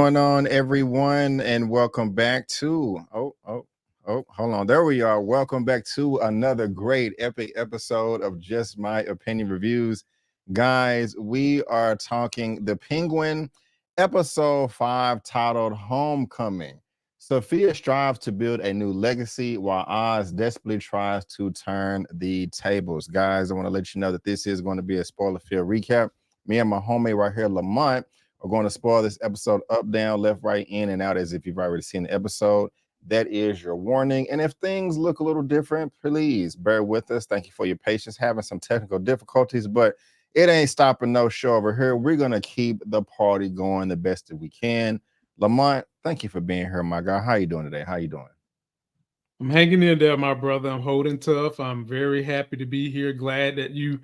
Going on, everyone, and welcome back to hold on, there we are. Welcome back to another great epic episode of Just My Opinion Reviews. Guys, we are talking The Penguin, episode 5, titled Homecoming. Sophia strives to build a new legacy while Oz desperately tries to turn the tables. Guys, I want to let you know that this is going to be a spoiler-filled recap. Me and my homie right here, Lamont, are going to spoil this episode up, down, left, right, in, and out as if you've already seen the episode. That is your warning. And if things look a little different, please bear with us. Thank you for your patience. Having some technical difficulties, but it ain't stopping no show over here. We're going to keep the party going the best that we can. Lamont, thank you for being here, my guy. How you doing today? How you doing? I'm hanging in there, my brother. I'm holding tough. I'm very happy to be here. Glad that you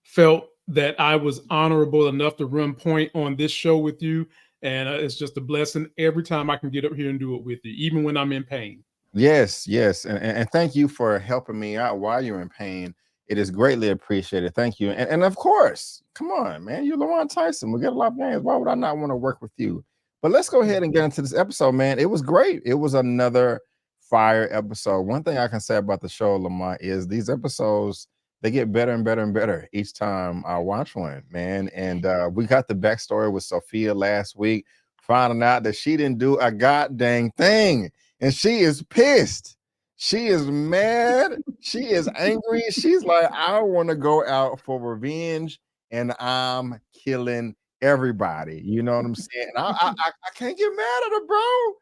felt that I was honorable enough to run point on this show with you. And it's just a blessing every time I can get up here and do it with you, even when I'm in pain. Yes, yes. And thank you for helping me out while you're in pain. It is greatly appreciated. Thank you. And of course, come on, man. You're Lamont Tyson. We get a lot of games. Why would I not want to work with you? But let's go ahead and get into this episode, man. It was great. It was another fire episode. One thing I can say about the show, Lamont, is these episodes, they get better and better and better each time I watch one, man. And we got the backstory with Sofia last week, finding out that she didn't do a goddamn thing. And she is pissed. She is mad. She is angry. She's like, I want to go out for revenge and I'm killing everybody. You know what I'm saying? And I can't get mad at her, bro.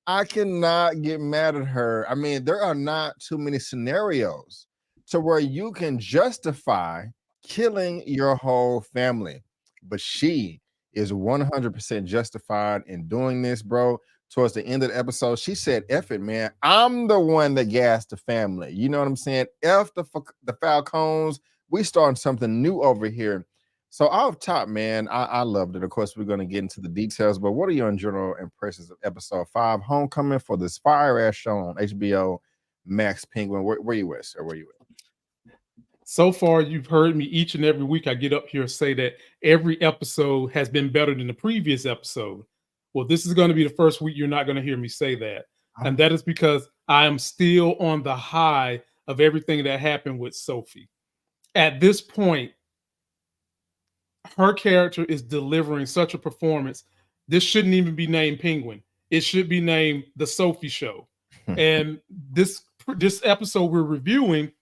I cannot get mad at her. I mean, there are not too many scenarios to where you can justify killing your whole family. But she is 100% justified in doing this, bro. Towards the end of the episode, she said, F it, man. I'm the one that gassed the family. You know what I'm saying? F the Falcons. We starting something new over here. So off top, man, I loved it. Of course, we're going to get into the details, but what are your general impressions of episode 5, Homecoming, for this fire-ass show on HBO Max Penguin? Where you at, sir? Where you at? So far, you've heard me each and every week I get up here say that every episode has been better than the previous episode. Well, this is going to be the first week you're not going to hear me say that. And that is because I am still on the high of everything that happened with Sophie. At this point, her character is delivering such a performance. This shouldn't even be named Penguin. It should be named The Sophie Show. And this episode we're reviewing,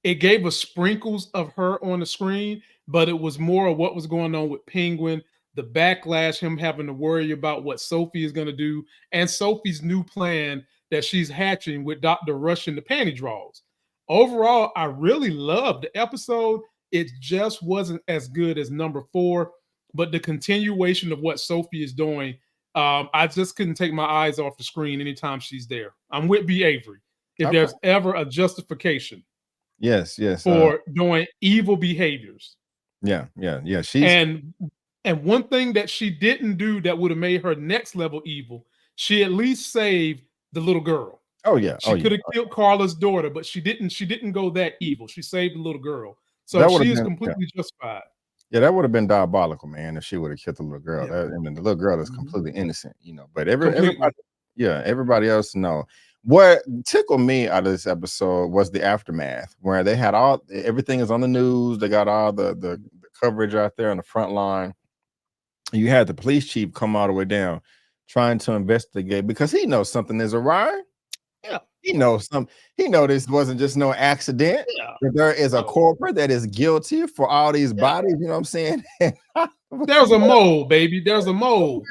it gave us sprinkles of her on the screen, but it was more of what was going on with Penguin, the backlash, him having to worry about what Sophie is going to do, and Sophie's new plan that she's hatching with Dr. Rush in the panty draws. Overall, I really loved the episode. It just wasn't as good as number 4, but the continuation of what Sophie is doing, I just couldn't take my eyes off the screen anytime she's there. I'm with B. Avery. If there's ever a justification yes, for doing evil behaviors. Yeah. And one thing that she didn't do that would have made her next level evil, she at least saved the little girl. Oh yeah. She could have killed Carla's daughter, but she didn't go that evil. She saved the little girl. So she is completely justified. Yeah, that would have been diabolical, man, if she would have killed the little girl. Yeah. I mean, the little girl is completely innocent, you know. But everybody else, no. What tickled me out of this episode was the aftermath, where they had everything is on the news. They got all the coverage out there on the front line. You had the police chief come all the way down, trying to investigate because he knows something is awry. Yeah. He knows he know this wasn't just no accident. Yeah. That there is a corporate that is guilty for all these bodies. You know what I'm saying? There's a mole, baby. There's a mole.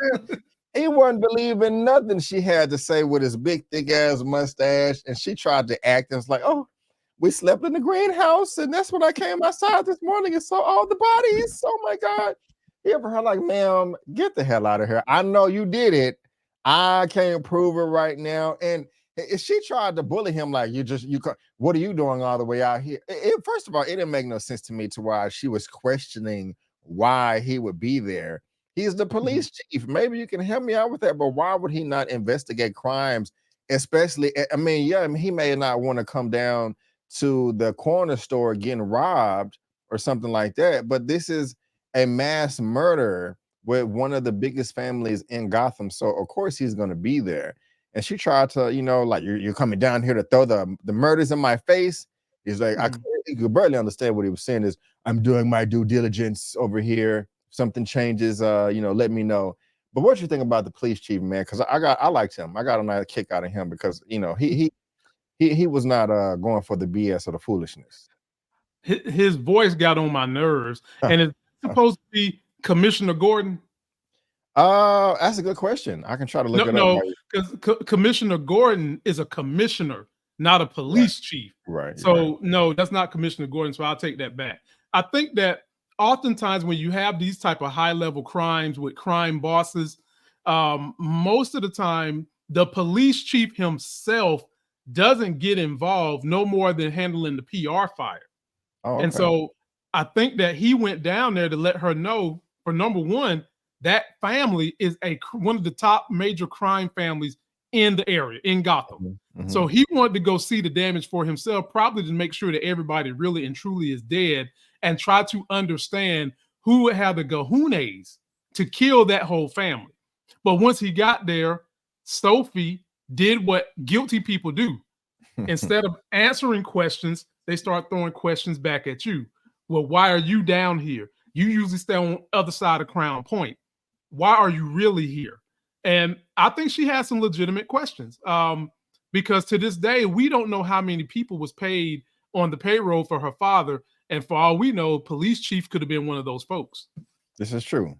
He wasn't believing nothing she had to say with his big thick ass mustache, and she tried to act and it's like, oh, we slept in the greenhouse, and that's when I came outside this morning and saw all the bodies. Oh my God. He ever heard like, ma'am, get the hell out of here. I know you did it. I can't prove it right now. And she tried to bully him like, what are you doing all the way out here? First of all, it didn't make no sense to me to why she was questioning why he would be there. He's the police chief. Maybe you can help me out with that, but why would he not investigate crimes? Especially, I mean, he may not want to come down to the corner store getting robbed or something like that, but this is a mass murder with one of the biggest families in Gotham. So of course he's going to be there. And she tried to, like, you're coming down here to throw the murders in my face. He's like, you could barely understand what he was saying is, I'm doing my due diligence over here. If something changes, let me know. But what you think about the police chief, man? Because I liked him. I got a nice kick out of him because he was not going for the BS or the foolishness. His voice got on my nerves, and it's supposed to be Commissioner Gordon. That's a good question. I can try to look it up. No, because Commissioner Gordon is a commissioner, not a police chief. Right. So no, that's not Commissioner Gordon. So I'll take that back. I think that oftentimes when you have these type of high level crimes with crime bosses, most of the time the police chief himself doesn't get involved no more than handling the PR fire. Oh, okay. And so I think that he went down there to let her know, for number one, that family is one of the top major crime families in the area, in Gotham. Mm-hmm. So he wanted to go see the damage for himself, probably to make sure that everybody really and truly is dead, and try to understand who would have the cojones to kill that whole family. But once he got there, Sophie did what guilty people do. Instead of answering questions, they start throwing questions back at you. Well, why are you down here? You usually stay on the other side of Crown Point. Why are you really here? And I think she has some legitimate questions, because to this day, we don't know how many people was paid on the payroll for her father. And for all we know, police chief could have been one of those folks. This is true.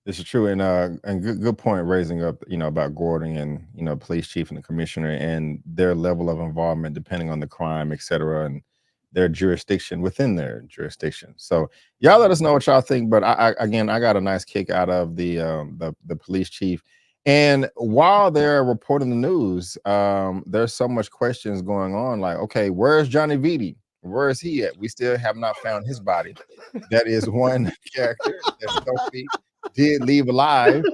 And good point raising up, about Gordon and, police chief and the commissioner and their level of involvement depending on the crime, et cetera, and their jurisdiction within their jurisdiction. So y'all let us know what y'all think. But I got a nice kick out of the police chief. And while they're reporting the news, there's so much questions going on. Like, okay, where's Johnny Viti? Where is he at? We still have not found his body. That is one character that Sophie did leave alive.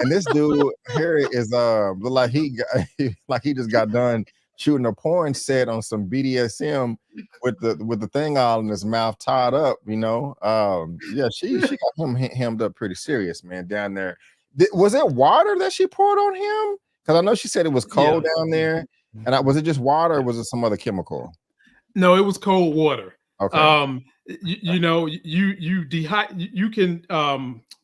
And this dude here is look like he just got done shooting a porn set on some BDSM with the thing all in his mouth tied up, Yeah, she got him hemmed up pretty serious, man, down there. Was it water that she poured on him? Because I know she said it was cold down there. And was it just water or was it some other chemical? No, it was cold water. Okay. You can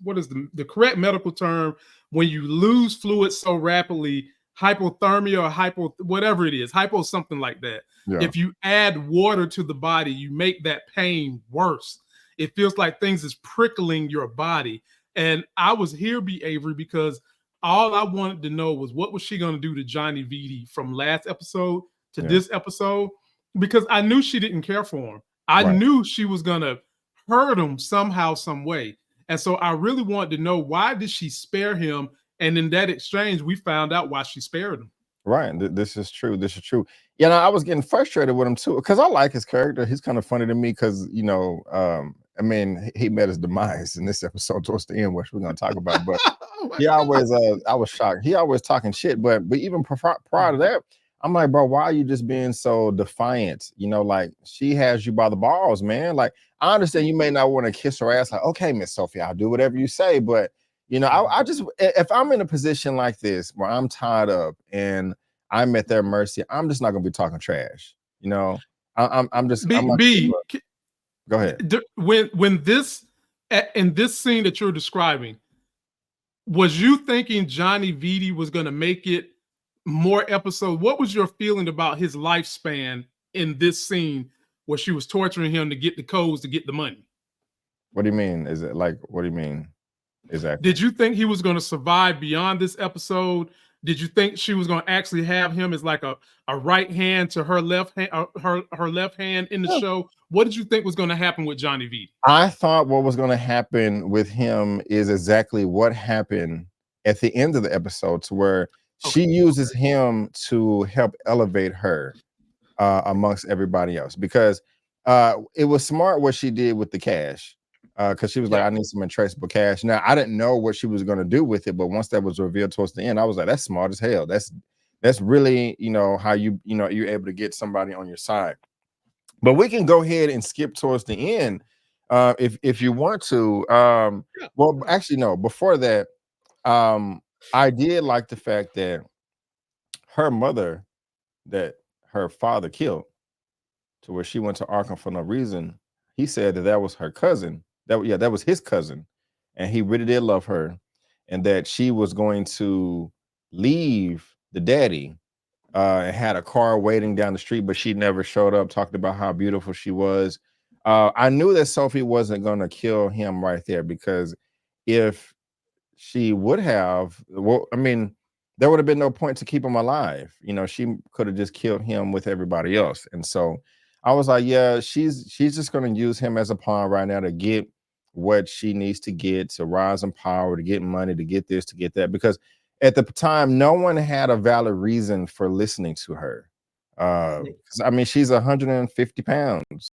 what is the correct medical term when you lose fluid so rapidly? Hypothermia or whatever it is, hypo something like that. Yeah. If you add water to the body, you make that pain worse. It feels like things is prickling your body. And I was here, B. Avery, because all I wanted to know was what was she going to do to Johnny Viti from last episode to this episode, because I knew she didn't care for him. I knew she was going to hurt him somehow, some way. And so I really wanted to know, why did she spare him? And in that exchange, we found out why she spared him. Right. This is true. Yeah, I was getting frustrated with him too, because I like his character. He's kind of funny to me because, he met his demise in this episode towards the end, which we're going to talk about. But I was shocked. He always talking shit. But even prior to that, I'm like, bro, why are you just being so defiant? Like, she has you by the balls, man. Like, I understand you may not want to kiss her ass. Like, okay, Miss Sofia, I'll do whatever you say. But I just, if I'm in a position like this where I'm tied up and I'm at their mercy, I'm just not gonna be talking trash. I'm just. Go ahead. When this in this scene that you're describing, was you thinking Johnny Viti was gonna make it more episodes? What was your feeling about his lifespan in this scene where she was torturing him to get the codes to get the money? What do you mean? Is it like? What do you mean? Exactly. Did you think he was going to survive beyond this episode? Did you think she was going to actually have him as like a right hand to her left hand, her left hand in the show? What did you think was going to happen with Johnny Viti? I thought what was going to happen with him is exactly what happened at the end of the episode, to where she uses him to help elevate her amongst everybody else, because it was smart what she did with the cash. Because she was like, I need some untraceable cash. Now, I didn't know what she was going to do with it, but once that was revealed towards the end, I was like, that's smart as hell. That's really, how you're able to get somebody on your side. But we can go ahead and skip towards the end, If you want to, Yeah. well, actually, no. Before that, I did like the fact that her mother, that her father killed, to where she went to Arkham for no reason. He said that that was her cousin. Yeah, that was his cousin, and he really did love her, and that she was going to leave the daddy, and had a car waiting down the street, but she never showed up. Talked about how beautiful she was. I knew that Sophie wasn't going to kill him right there, because if she would have, well, I mean, there would have been no point to keep him alive. She could have just killed him with everybody else. And so I was like, yeah, she's just going to use him as a pawn right now to get what she needs to get, to rise in power, to get money, to get this, to get that. Because at the time, no one had a valid reason for listening to her. 'Cause, I mean, she's 150 pounds.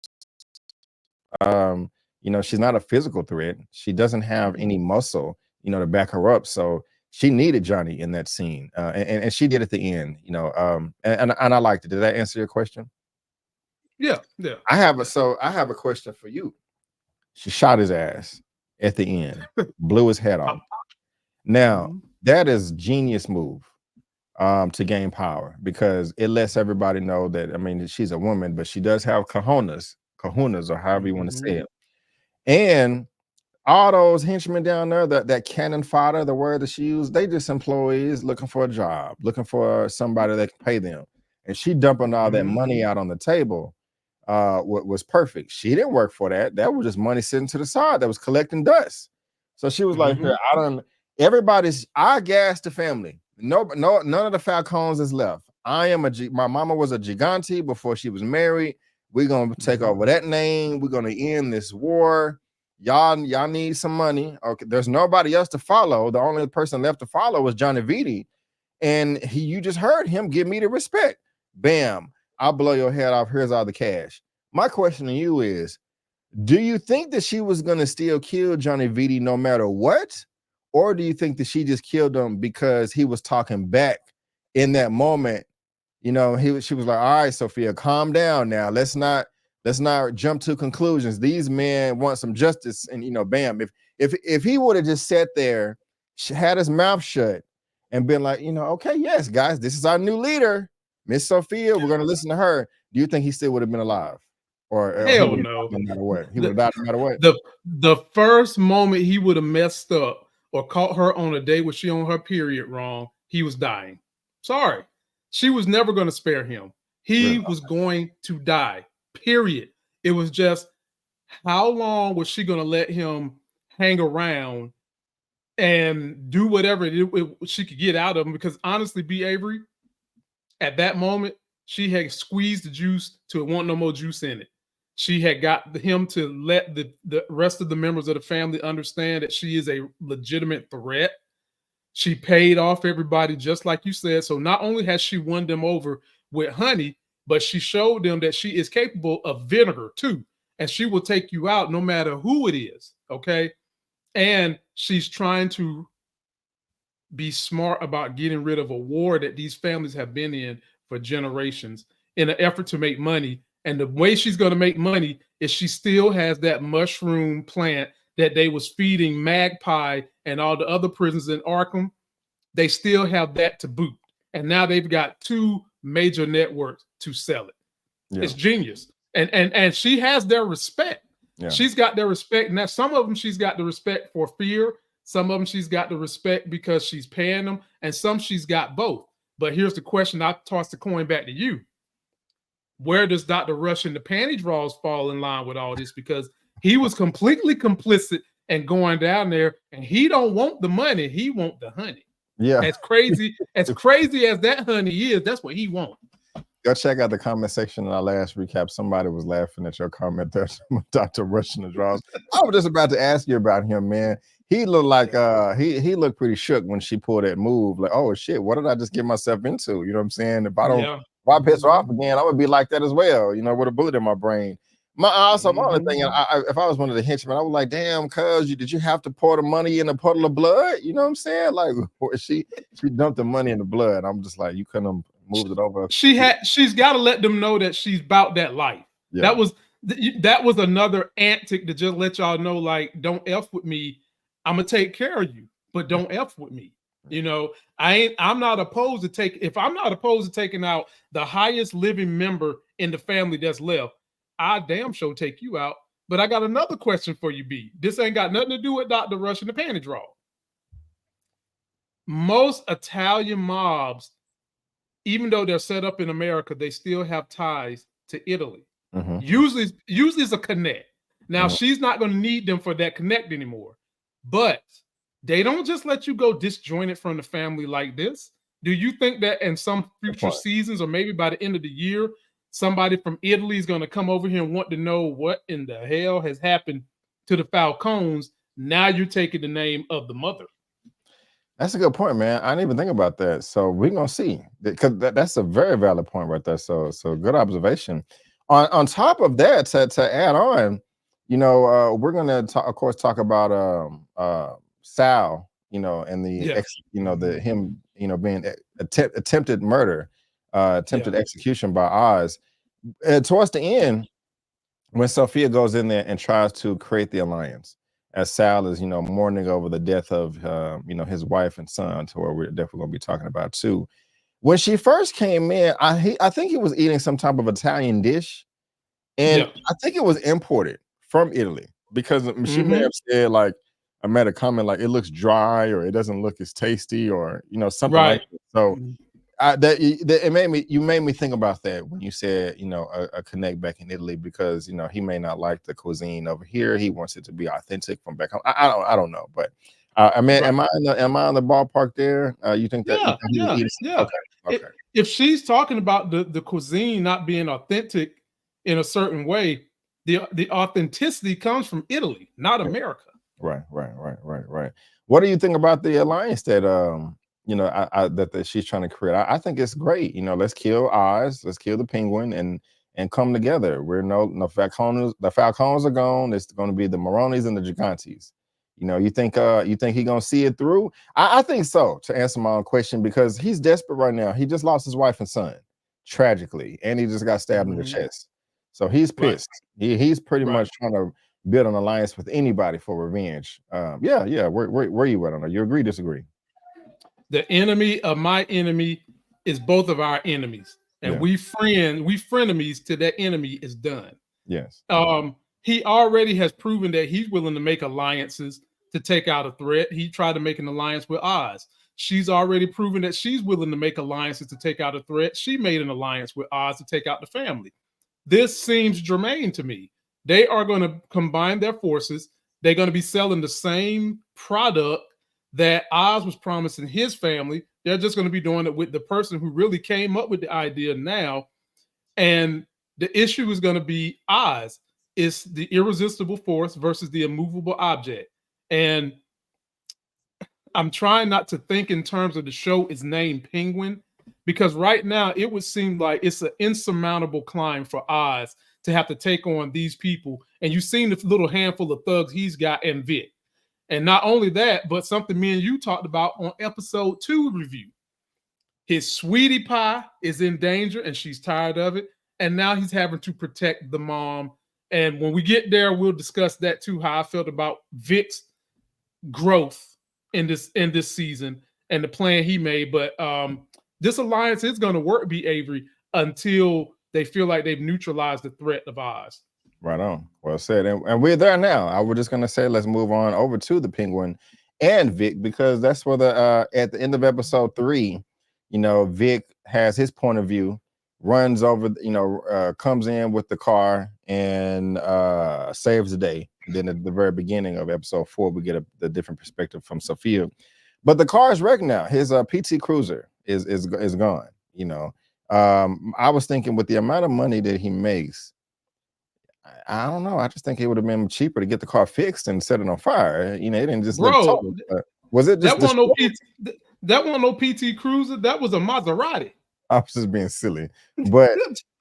She's not a physical threat. She doesn't have any muscle, to back her up. So she needed Johnny in that scene, and she did at the end. And I liked it. Did that answer your question? Yeah, yeah. I have a question for you. She shot his ass at the end, blew his head off. Now that is genius move, to gain power, because it lets everybody know that, I mean, she's a woman, but she does have kahunas, or however you want to say it. And all those henchmen down there, that cannon fodder, the word that she used, they just employees looking for a job, looking for somebody that can pay them. And she dumping all that money out on the table, was perfect. She didn't work for that. That was just money sitting to the side that was collecting dust. So she was like, here, I gassed the family. No, none of the Falcons is left. My mama was a Gigante before she was married. We're gonna take over that name. We're gonna end this war. Y'all need some money. Okay, there's nobody else to follow. The only person left to follow was Johnny Viti. And you just heard him give me the respect. Bam, I'll blow your head off. Here's all the cash. My question to you is, do you think that she was gonna still kill Johnny Viti no matter what? Or do you think that she just killed him because he was talking back in that moment? She was like, all right, Sofia, calm down now. Let's not jump to conclusions. These men want some justice. And bam, if he would have just sat there, had his mouth shut, and been like, okay, yes, guys, this is our new leader, Miss Sofia, we're gonna listen to her. Do you think he still would have been alive? Or hell no. no matter what? He would have died no matter what. The first moment he would have messed up or caught her on a day where she on her period wrong, he was dying. Sorry. She was never going to spare him. He was going to die. Period. It was just, how long was she going to let him hang around and do whatever she could get out of him? Because honestly, B. Avery, at that moment, she had squeezed the juice till it wasn't no more juice in it. She had got him to let the rest of the members of the family understand that she is a legitimate threat. She paid off everybody, just like you said. So not only has she won them over with honey, but she showed them that she is capable of vinegar too. And she will take you out no matter who it is. Okay. And she's trying to be smart about getting rid of a war that these families have been in for generations in an effort to make money. And the way she's going to make money is she still has that mushroom plant that they was feeding Magpie and all the other prisons in Arkham. They still have that to boot. And now they've got two major networks to sell it. Yeah. It's genius. And she has their respect. Yeah. She's got their respect. Now, some of them she's got the respect for fear. Some of them she's got the respect because she's paying them. And some she's got both. But here's the question. I toss the coin back to you. Where does Dr. Rush and the panty draws fall in line with all this? Because he was completely complicit and going down there, and he don't want the money. He want the honey. Yeah. As crazy as that honey is, that's what he wants. Go check out the comment section in our last recap. Somebody was laughing at your comment there, Dr. Rush and the draws. I was just about to ask you about him, man. He looked like he looked pretty shook when she pulled that move. Like, oh shit, what did I just get myself into? You know what I'm saying? If I piss her off again, I would be like that as well, with a bullet in my brain. My other thing, if I was one of the henchmen, I was like, damn, cuz did you have to pour the money in a puddle of blood? You know what I'm saying? Like, she dumped the money in the blood. I'm just like, you couldn't have moved it over. She's got to let them know that she's about that life. Yeah. that was another antic to just let y'all know, like, don't F with me. I'm gonna take care of you, but don't F with me. You know, I'm not opposed to if I'm not opposed to taking out the highest living member in the family that's left, I damn sure take you out. But I got another question for you, B. This ain't got nothing to do with Dr. Rush and the panty draw. Most Italian mobs, even though they're set up in America, they still have ties to Italy. Mm-hmm. Usually it's a connect. Now she's not going to need them for that connect anymore, but they don't just let you go disjointed from the family like this. Do you think that in some future seasons, or maybe by the end of the year, somebody from Italy is going to come over here and want to know what in the hell has happened to the Falcones? Now you're taking the name of the mother. That's a good point, man. I didn't even think about that. So we're gonna see, because that's a very valid point right there. So good observation. On top of that, to add on, you know, we're gonna of course talk about Sal, you know, and the him, you know, being attempted murder, attempted execution by Oz. Towards the end, when Sofia goes in there and tries to create the alliance, as Sal is, you know, mourning over the death of, you know, his wife and son, to where we're definitely going to be talking about too. When she first came in, I think he was eating some type of Italian dish, and I think it was imported from Italy, because she may have said, like, I made a comment like, it looks dry, or it doesn't look as tasty, or, you know, something like that. So you made me think about that when you said, you know, a connect back in Italy, because, you know, he may not like the cuisine over here. He wants it to be authentic from back home. I don't know, but I mean, am I on the ballpark there? You think that? Yeah. Okay. If she's talking about the cuisine not being authentic in a certain way, the authenticity comes from Italy, not America. Right. What do you think about the alliance that you know, that she's trying to create? I think it's great. You know, let's kill Oz, let's kill the Penguin, and come together. We're no Falcones. The Falcones are gone. It's going to be the Maronis and the Gigantes. You know, you think he gonna see it through? I think so. To answer my own question, because he's desperate right now. He just lost his wife and son tragically, and he just got stabbed in the chest. So he's pissed. He's pretty much trying to build an alliance with anybody for revenge. Yeah. Where you at on that? You agree, disagree? The enemy of my enemy is both of our enemies, and we frenemies till that enemy is done. Yes. He already has proven that he's willing to make alliances to take out a threat. He tried to make an alliance with Oz. She's already proven that she's willing to make alliances to take out a threat. She made an alliance with Oz to take out the family. This seems germane to me. They are going to combine their forces. They're going to be selling the same product that Oz was promising his family. They're just going to be doing it with the person who really came up with the idea now. And the issue is going to be Oz. It's the irresistible force versus the immovable object. And I'm trying not to think in terms of the show is named Penguin, because right now it would seem like it's an insurmountable climb for Oz to have to take on these people. And you've seen the little handful of thugs he's got and Vic. And not only that, but something me and you talked about on episode 2 review. His sweetie pie is in danger and she's tired of it. And now he's having to protect the mom. And when we get there, we'll discuss that too, how I felt about Vic's growth in this season and the plan he made. But this alliance is going to work, B. Avery, until they feel like they've neutralized the threat of Oz. Right on. Well said. And we're there now. I was just going to say, let's move on over to the Penguin and Vic, because that's where at the end of episode 3, you know, Vic has his point of view, runs over, you know, comes in with the car and saves the day. And then at the very beginning of episode 4, we get the different perspective from Sofia. But the car is wrecked now. His PT Cruiser is gone. You know, I was thinking with the amount of money that he makes, I don't know. I just think it would have been cheaper to get the car fixed and set it on fire. You know, it didn't just look total. Was it just that wasn't no PT Cruiser? That was a Maserati. I was just being silly, but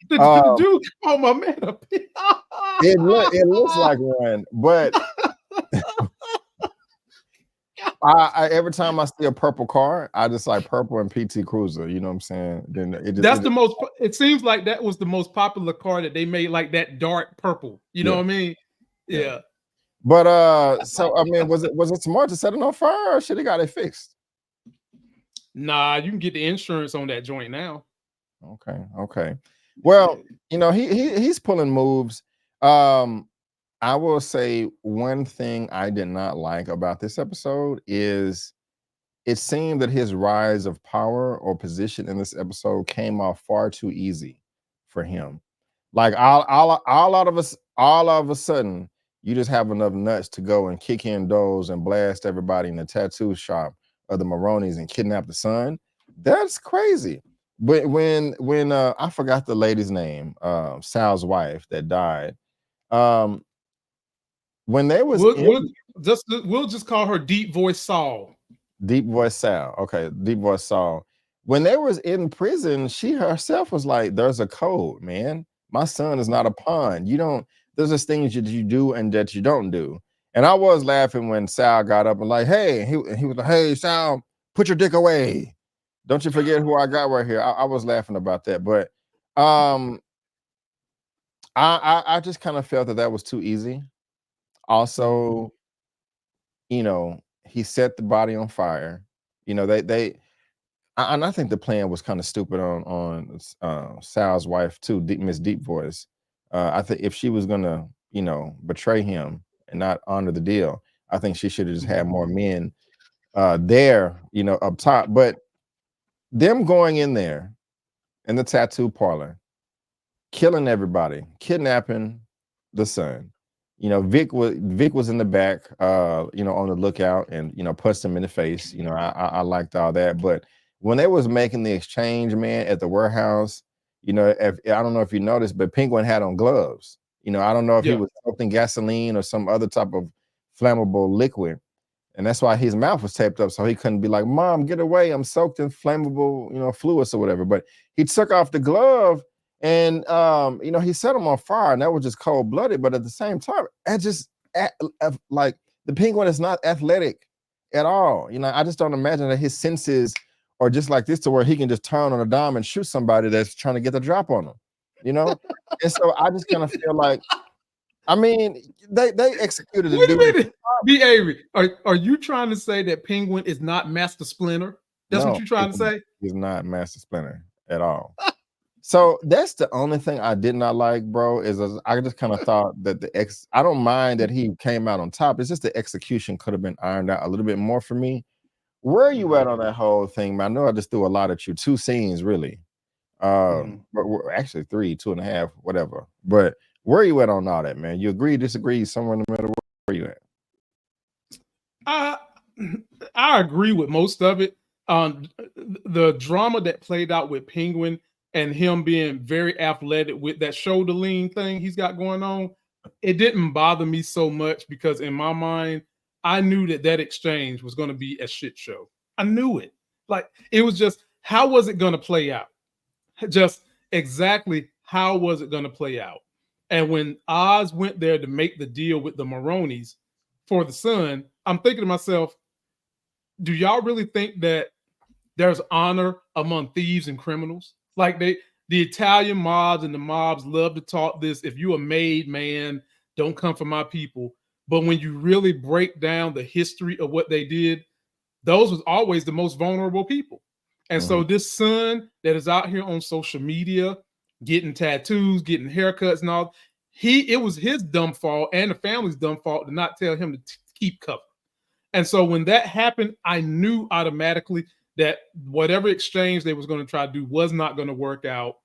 the dude called my man a it looks like one, but Every time I see a purple car, I just like purple and PT Cruiser. You know what I'm saying? Then That's the most. It seems like that was the most popular car that they made, like that dark purple. You know yeah, what I mean? yeah. Yeah. But so I mean, was it smart to set it on fire, or should have got it fixed? Nah, you can get the insurance on that joint now. Okay, okay. Well, you know, he's pulling moves. I will say one thing I did not like about this episode is it seemed that his rise of power or position in this episode came off far too easy for him. Like all of a sudden, you just have enough nuts to go and kick in doors and blast everybody in the tattoo shop of the Maronis and kidnap the son. That's crazy. But when I forgot the lady's name, Sal's wife that died. Um, when they was We'll, in we'll we'll just call her Deep Voice Saul. Deep Voice Sal. Okay, Deep Voice Saul. When they was in prison, she herself was like, "There's a code, man. My son is not a pawn. You don't. There's just things that you do and that you don't do." And I was laughing when Sal got up and like, "Hey," he was like, "Hey, Sal, put your dick away. Don't you forget who I got right here." I was laughing about that, but um, I just kind of felt that was too easy. Also, you know, he set the body on fire. You know, and I think the plan was kind of stupid on Sal's wife too, Miss Deep Voice. I think if she was gonna, you know, betray him and not honor the deal, I think she should have just had more men there, you know, up top. But them going in there in the tattoo parlor, killing everybody, kidnapping the son. You know, Vic was in the back, you know, on the lookout, and you know, punched him in the face. You know, I liked all that, but when they was making the exchange, man, at the warehouse, you know, if I don't know if you noticed, but Penguin had on gloves. You know, I don't know if he Yeah. was soaked in gasoline or some other type of flammable liquid, and that's why his mouth was taped up so he couldn't be like, "Mom, get away! I'm soaked in flammable, you know, fluids or whatever." But he took off the glove, and you know, he set him on fire, and that was just cold blooded. But at the same time, like the Penguin is not athletic at all. You know, I just don't imagine that his senses are just like this to where he can just turn on a dime and shoot somebody that's trying to get the drop on him. You know, and so I just kind of feel like, I mean, they executed the Wait a dude. minute. Be Avery. Are you trying to say that Penguin is not Master Splinter? That's what No, you're trying to say? he's not Master Splinter at all. So that's the only thing I did not like, bro. I just kind of thought that I don't mind that he came out on top. It's just the execution could have been ironed out a little bit more for me. Where are you at on that whole thing, man? I know I just threw a lot at you. 2 scenes, really. But actually 3, 2.5, whatever. But where are you at on all that, man? You agree, disagree, somewhere in the middle? Where are you at? I I agree with most of it. The drama that played out with Penguin and him being very athletic with that shoulder lean thing he's got going on, it didn't bother me so much because in my mind, I knew that exchange was going to be a shit show. I knew it. Like it was just how was it going to play out? Just exactly how was it going to play out? And when Oz went there to make the deal with the Maronis for the son, I'm thinking to myself, do y'all really think that there's honor among thieves and criminals? Like the Italian mobs and the mobs love to talk this. If you a made man, don't come for my people. But when you really break down the history of what they did, those was always the most vulnerable people. And so this son that is out here on social media, getting tattoos, getting haircuts, and all, it was his dumb fault and the family's dumb fault to not tell him to keep cover. And so when that happened, I knew automatically that whatever exchange they was going to try to do was not going to work out.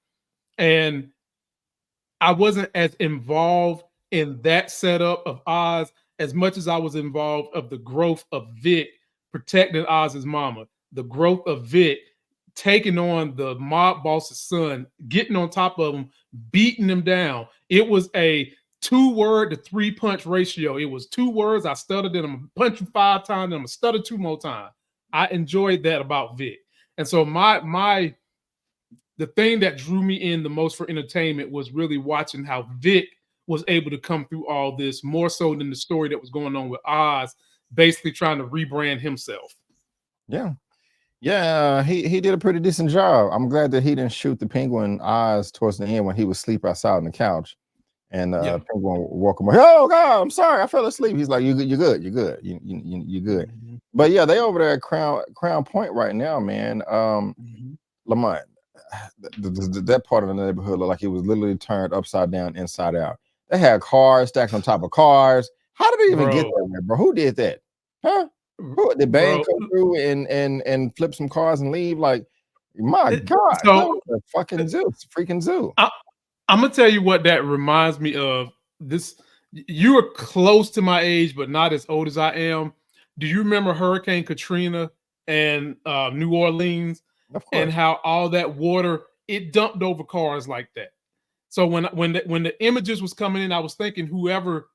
And I wasn't as involved in that setup of Oz as much as I was involved of the growth of Vic protecting Oz's mama, the growth of Vic taking on the mob boss's son, getting on top of him, beating him down. It was a 2-word to 3-punch ratio. It was 2 words. I stuttered and I'm gonna punch you 5 times and I'm gonna stutter 2 more times. I enjoyed that about Vic. And so the thing that drew me in the most for entertainment was really watching how Vic was able to come through all this more so than the story that was going on with Oz basically trying to rebrand himself. Yeah. Yeah, he did a pretty decent job. I'm glad that he didn't shoot the penguin eyes towards the end when he was asleep outside on the couch. And Yeah. penguin woke him up. Oh God, I'm sorry, I fell asleep. He's like, you're good, you're good, you're good. Mhm. But yeah, they over there at Crown Point right now, man. Mhm. Lamont, that part of the neighborhood looked like it was literally turned upside down, inside out. They had cars stacked on top of cars. How did they even get Bro, that way, bro? Who did that? Huh? Who did Bang bro. come through and flip some cars and leave? Like, my God, that So was a fucking zoo, it's a freaking zoo. I, I'm gonna tell you what that reminds me of. This You are close to my age, but not as old as I am. Do you remember Hurricane Katrina and New Orleans, Of and course. how all that water it dumped over cars like that? So when the images was coming in, I was thinking whoever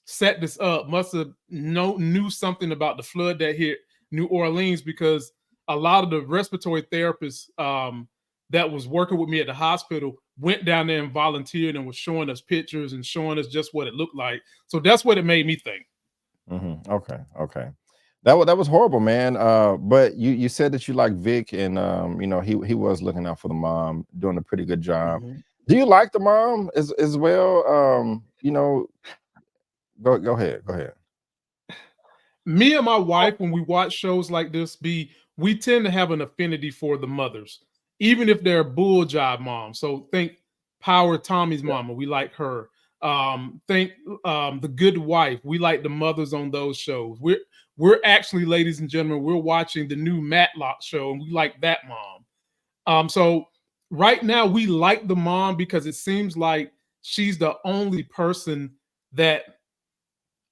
set this up must have knew something about the flood that hit New Orleans, because a lot of the respiratory therapists that was working with me at the hospital went down there and volunteered and was showing us pictures and showing us just what it looked like. So that's what it made me think. Okay, okay. That was horrible, man. But you said that you like Vic, and he was looking out for the mom, doing a pretty good job. Mhm. Do you like the mom as well? Go ahead, go ahead. Me and my wife, when we watch shows like this, we tend to have an affinity for the mothers, even if they're bull job moms. So think Power Tommy's Yeah, mama, we like her. Think The Good Wife, we like the mothers on those shows. We're actually, ladies and gentlemen, we're watching the new Matlock show, and we like that mom. So right now we like the mom because it seems like she's the only person that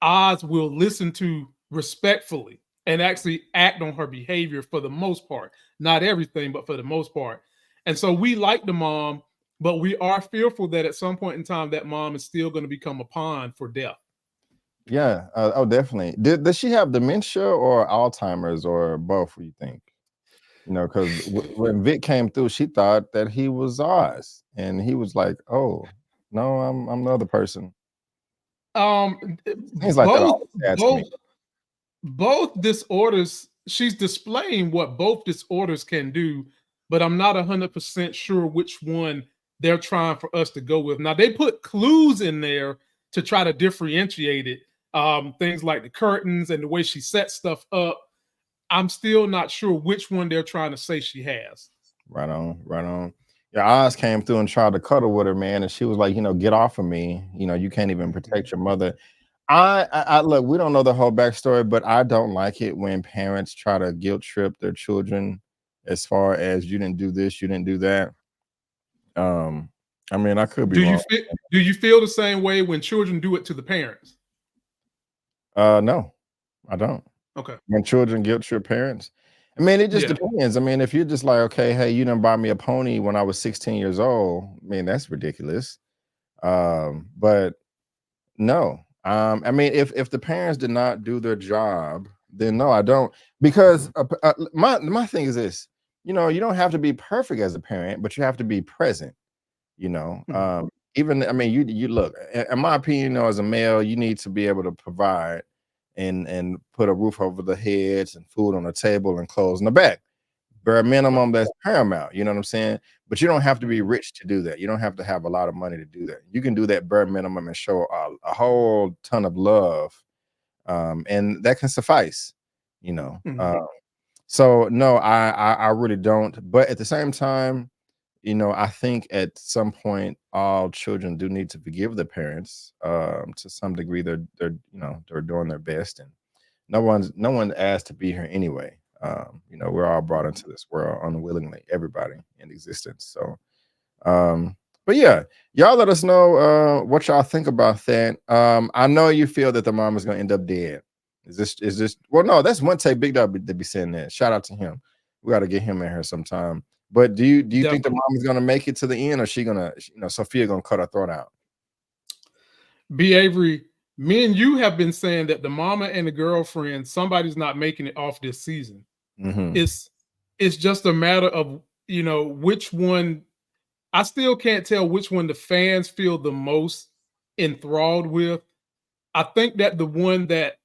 Oz will listen to respectfully and actually act on her behavior for the most part. Not everything, but for the most part. And so we like the mom, but we are fearful that at some point in time that mom is still going to become a pawn for death. yeah. Oh, definitely. Does she have dementia or Alzheimer's or both? You think? Because when Vic came through, she thought that he was Oz, and he was like, "Oh, no, I'm the other person." Seems like that Both always sad to me. both both disorders, she's displaying what both disorders can do, but I'm not 100% sure which one they're trying for us to go with. Now they put clues in there to try to differentiate it, things like the curtains and the way she sets stuff up. I'm still not sure which one they're trying to say she has. Right on, right on. Yeah, Oz came through and tried to cuddle with her, man, and she was like, "Get off of me. You can't even protect your mother." I look. We don't know the whole backstory, but I don't like it when parents try to guilt trip their children, as far as you didn't do this, you didn't do that. Um, I mean, I could be Do you wrong. feel do you feel the same way when children do it to the parents? No, I don't. Okay. When children guilt trip parents, I mean, it just Yeah. depends. I mean, if you're just like, okay, hey, you didn't buy me a pony when I was 16 years old, I mean, that's ridiculous. But no, I mean, if the parents did not do their job, then no, I don't. Because my thing is this, you don't have to be perfect as a parent, but you have to be present. You know, Mhm. um, Even I mean, you look. In my opinion, as a male, you need to be able to provide and put a roof over the heads and food on the table and clothes in the back. Bare Right. minimum, that's paramount. You know what I'm saying? But you don't have to be Mhm. rich to do that. You don't have to have a lot of money to do that. You can do that bare minimum and show a whole ton of love, and that can suffice. You know. Mhm. So no, I really don't. But at the same time, I think at some point all children do need to forgive their parents. To some degree, they're doing their best, and no one asked to be here anyway. We're all brought Mhm. into this world unwillingly, everybody in existence. So, but yeah, y'all let us know what y'all think about that. I know you feel that the mom is going to end up dead. Is this? Well, no, that's one take Big Dog to be saying that. Shout out to him. We got to get him in here sometime. But do you think the Definitely. mom is going to make it to the end, or she gonna, Sophia gonna cut her throat out? B. Avery, me and you have been saying that the mama and the girlfriend, somebody's not making it off this season. Hmm. It's it's just a matter of which one. I still can't tell which one the fans feel the most enthralled with. I think that the one that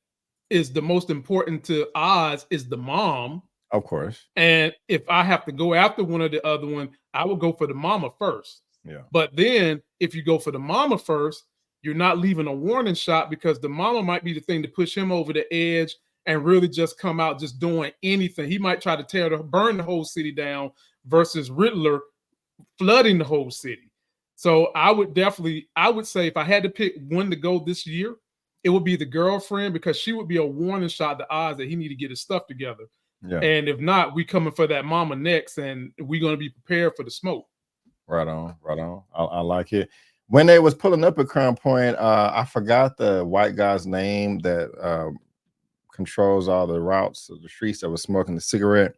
is the most important to Oz is the mom. Of course. And if I have to go after one or the other one, I would go for the mama first. Yeah. But then if you go for the mama first, you're not leaving a warning shot, because the mama might be the thing to push him over the edge and really just come out just doing anything. He might try to burn the whole city down versus Riddler flooding the whole city. So I would say if I had to pick one to go this year, it would be the girlfriend, because she would be a warning shot to Oz that he need to get his stuff together. Yeah. And if not, we coming for that mama next, and we're going to be prepared for the smoke. Right on, right on. I like it. When they was pulling up at Crown Point, I forgot the white guy's name that controls all the routes of the streets that was smoking the cigarette.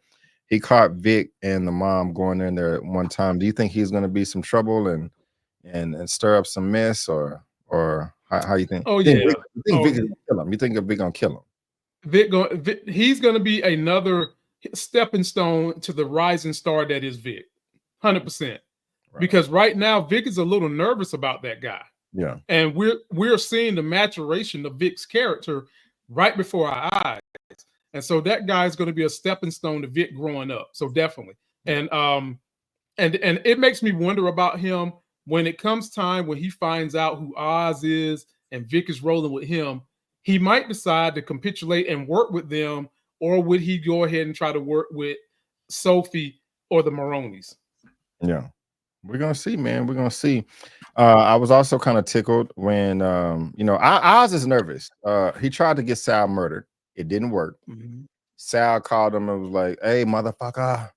He caught Vic and the mom going in there at one time. Do you think he's going to be some trouble and stir up some mess, or how you think? Oh You think yeah. Vic is gonna kill him? You think Vic gonna kill him? He's going to be another stepping stone to the rising star that is Vic, 100%. Right. Because right now Vic is a little nervous about that guy. Yeah, and we're seeing the maturation of Vic's character right before our eyes, and so that guy is going to be a stepping stone to Vic growing up. So definitely, and it makes me wonder about him when it comes time when he finds out who Oz is and Vic is rolling with him. He might decide to capitulate and work with them, or would he go ahead and try to work with Sophie or the Maronis? yeah. We're gonna see, man. We're gonna see. I was also kind of tickled when Oz is nervous. He tried to get Sal murdered. It didn't work. Mm-hmm. Sal called him and was like, "Hey, motherfucker,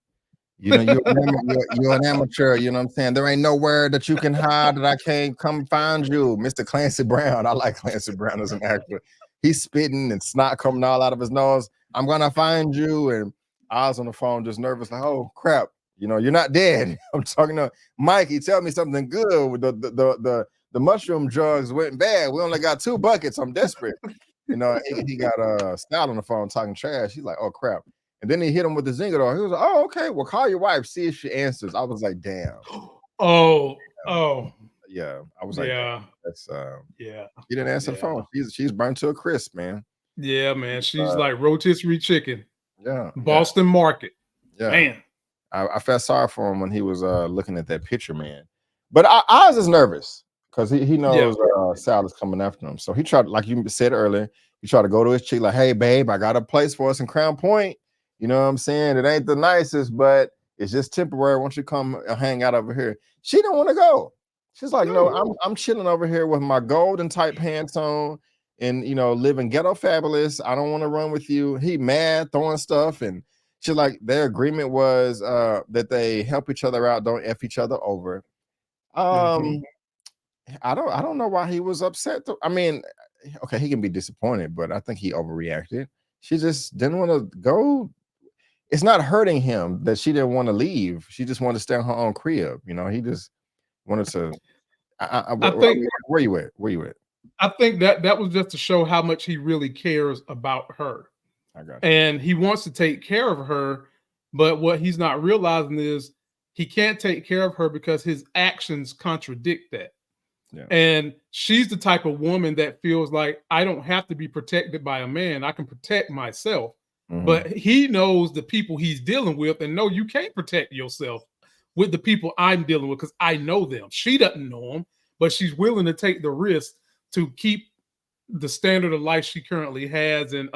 you're an amateur. You know what I'm saying? There ain't nowhere that you can hide that I can't come find you, Mr. Clancy Brown." I like Clancy Brown as an actor. He's spitting and snot coming all out of his nose. "I'm gonna find you." And Oz on the phone, just nervous, like, "Oh crap. You're not dead." I'm talking to Mikey. Tell me something good. The mushroom drugs went bad. We only got 2 buckets. I'm desperate. He got Sal on the phone talking trash. He's like, "Oh crap!" And then he hit him with the zinger door. He was like, "Oh, okay. Well, call your wife. See if she answers." I was like, "Damn." Yeah. I was like, yeah. "That's Yeah. She didn't answer the phone. She's burnt to a crisp, man." Yeah, man. She's like rotisserie chicken. Yeah. Boston Market. Yeah. Man. I felt sorry for him when he was looking at that picture, man. But Oz is nervous because he knows Sal is coming after him. So he tried, like you said earlier, he tried to go to his chick like, "Hey, babe, I got a place for us in Crown Point. You know what I'm saying? It ain't the nicest, but it's just temporary. Won't you come hang out over here?" She don't want to go. She's like, "No, I'm chilling over here with my golden type pants on and living ghetto fabulous. I don't want to run with you." He mad, throwing stuff, and she's like, their agreement was that they help each other out, don't F each other over. I don't know why he was upset. I mean, okay, he can be disappointed, but I think he overreacted. She just didn't want to go. It's not hurting him that she didn't want to leave. She just wanted to stay in her own crib. He just wanted to. Where you at? Where you at? I think that was just to show how much he really cares about her. I got you. And he wants to take care of her, but what he's not realizing is he can't take care of her because his actions contradict that. Yeah. And she's the type of woman that feels like, I don't have to be protected by a man. I can protect myself. Mm-hmm. But he knows the people he's dealing with, and no, you can't protect yourself with the people I'm dealing with because I know them. She doesn't know them, but she's willing to take the risk to keep the standard of life she currently has. And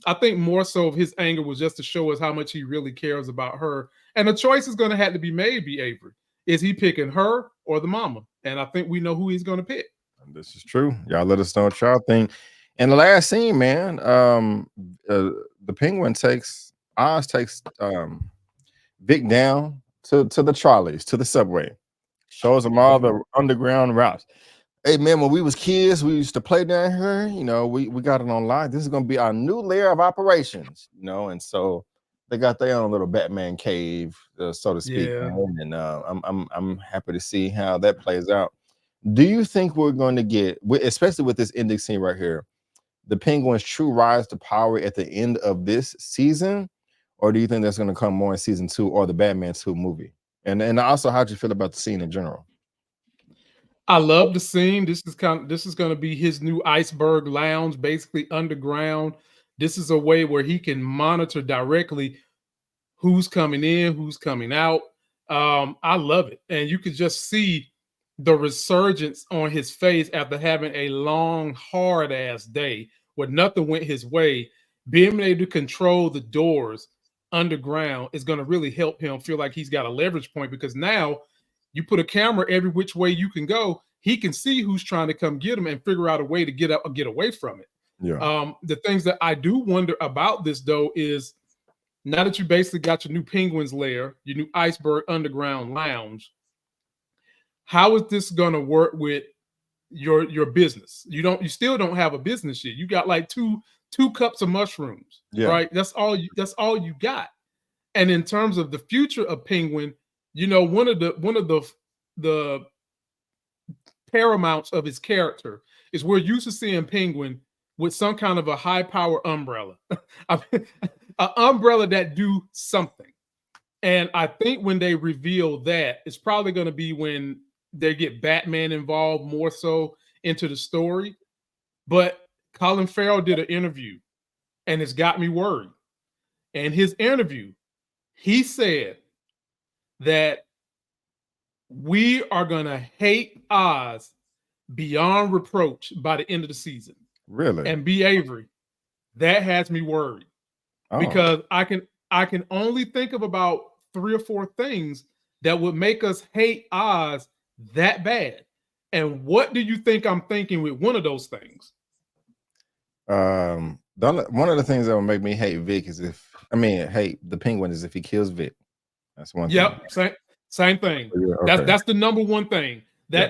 I think more so of his anger was just to show us how much he really cares about her. And the choice is going to have to be made, Avery. Is he picking her or the mama? And I think we know who he's going to pick. This is true. Y'all let us know what y'all think. And the last scene, man, the Penguin Oz takes Vic down to the trolleys, to the subway. Shows him all the underground routes. "Hey man, when we was kids, we used to play down here. We got it on lock. This is gonna be our new layer of operations, and so they got their own little Batman cave, so to speak. Yeah. And I'm happy to see how that plays out. Do you think we're going to get, especially with this ending scene right here, the Penguin's true rise to power at the end of this season, or do you think that's going to come more in season 2 or the Batman 2 movie? And also, how'd you feel about the scene in general? I love the scene. This is going to be his new iceberg lounge, basically underground. This is a way where he can monitor directly who's coming in, who's coming out. I love it. And you could just see the resurgence on his face after having a long, hard ass day where nothing went his way. Being able to control the doors underground is going to really help him feel like he's got a leverage point, because now you put a camera every which way you can go. He can see who's trying to come get him and figure out a way to get up or get away from it. Yeah. The things that I do wonder about this, though, is now that you basically got your new Penguin's lair, your new iceberg underground lounge, how is this going to work with your business? You still don't have a business yet. You got like two cups of mushrooms, right? That's all you got. And in terms of the future of Penguin, one of the paramounts of his character is we're used to seeing Penguin with some kind of a high power umbrella, an umbrella that do something. And I think when they reveal that, it's probably going to be when they get Batman involved more so into the story. But Colin Farrell did an interview, and it's got me worried. And his interview, he said that we are going to hate Oz beyond reproach by the end of the season. Really? And B. Avery, that has me worried because I can only think of about 3 or 4 things that would make us hate Oz that bad. And what do you think I'm thinking with one of those things? One of the things that would make me hate Vic is hate the Penguin is if he kills Vic. That's one thing. Yep, same thing. Okay. That's the number one thing.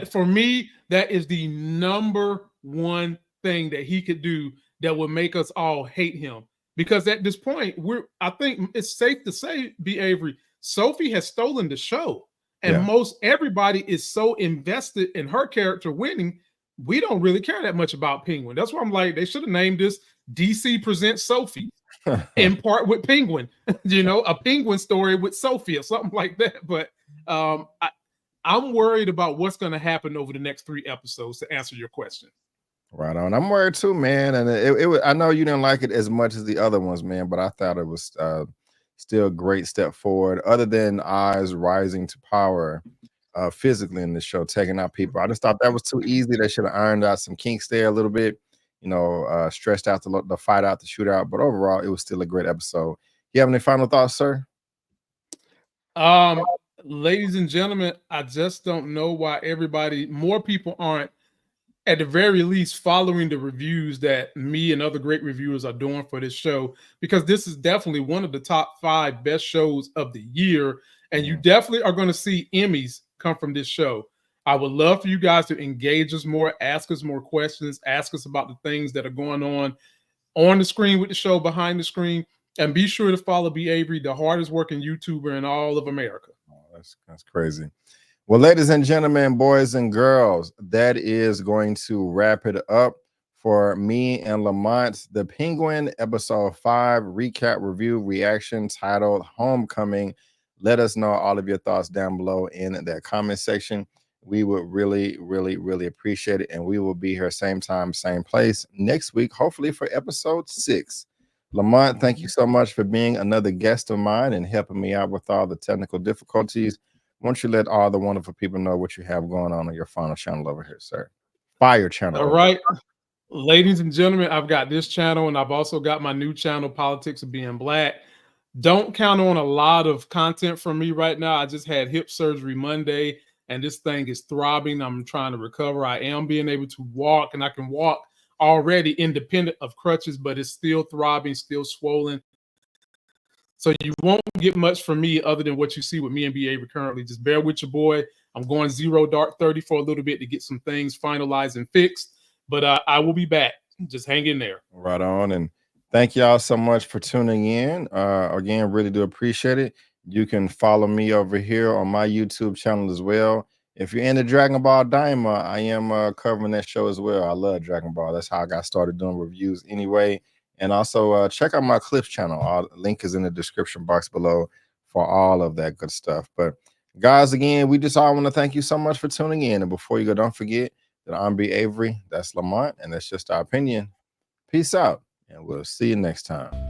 For me, that is the number one thing that he could do that would make us all hate him. Because at this point, I think it's safe to say, B. Avery, Sophie has stolen the show. And most everybody is so invested in her character winning, we don't really care that much about Penguin. That's why I'm like, they should have named this DC Presents Sophie in part with Penguin, a Penguin story with Sofia, something like that. But I'm worried about what's going to happen over the next 3 episodes, to answer your question. Right on. I'm worried too, man. And it I know you didn't like it as much as the other ones, man, but I thought it was still a great step forward. Other than Oz rising to power physically in the show, taking out people, I just thought that was too easy. They should have ironed out some kinks there a little bit, stretched out the fight out, the shootout. But overall, it was still a great episode. You have any final thoughts, sir? Ladies and gentlemen, I just don't know why more people aren't, at the very least, following the reviews that me and other great reviewers are doing for this show, because this is definitely one of the top 5 best shows of the year. And you definitely are going to see Emmys come from this show. I would love for you guys to engage us more, ask us more questions, ask us about the things that are going on the screen with the show, behind the screen, and be sure to follow B. Avery, the hardest working YouTuber in all of America. Oh, that's crazy. Well, ladies and gentlemen, boys and girls, that is going to wrap it up for me and Lamont. The Penguin episode 5 recap, review, reaction, titled Homecoming. Let us know all of your thoughts down below in that comment section. We would really, really, really appreciate it. And we will be here same time, same place next week, hopefully for episode 6. Lamont, thank you so much for being another guest of mine and helping me out with all the technical difficulties. Why don't you let all the wonderful people know what you have going on your final channel over here, sir? Fire channel. All right. Ladies and gentlemen, I've got this channel, and I've also got my new channel, Politics of Being Black. Don't count on a lot of content from me right now. I just had hip surgery Monday, and this thing is throbbing. I'm trying to recover. I am being able to walk, and I can walk already independent of crutches, but it's still throbbing, still swollen. So you won't get much from me other than what you see with me and B. Avery currently. Just bear with your boy. I'm going 0 dark 30 for a little bit to get some things finalized and fixed. But I will be back. Just hang in there. Right on. And thank y'all so much for tuning in. Again, really do appreciate it. You can follow me over here on my YouTube channel as well. If you're into Dragon Ball Daima, I am covering that show as well. I love Dragon Ball. That's how I got started doing reviews anyway. And also check out my Clips channel. Link is in the description box below for all of that good stuff. But Guys, again, we just all want to thank you so much for tuning in. And before you go, don't forget that I'm B. Avery, that's Lamont, and that's just our opinion. Peace out, and we'll see you next time.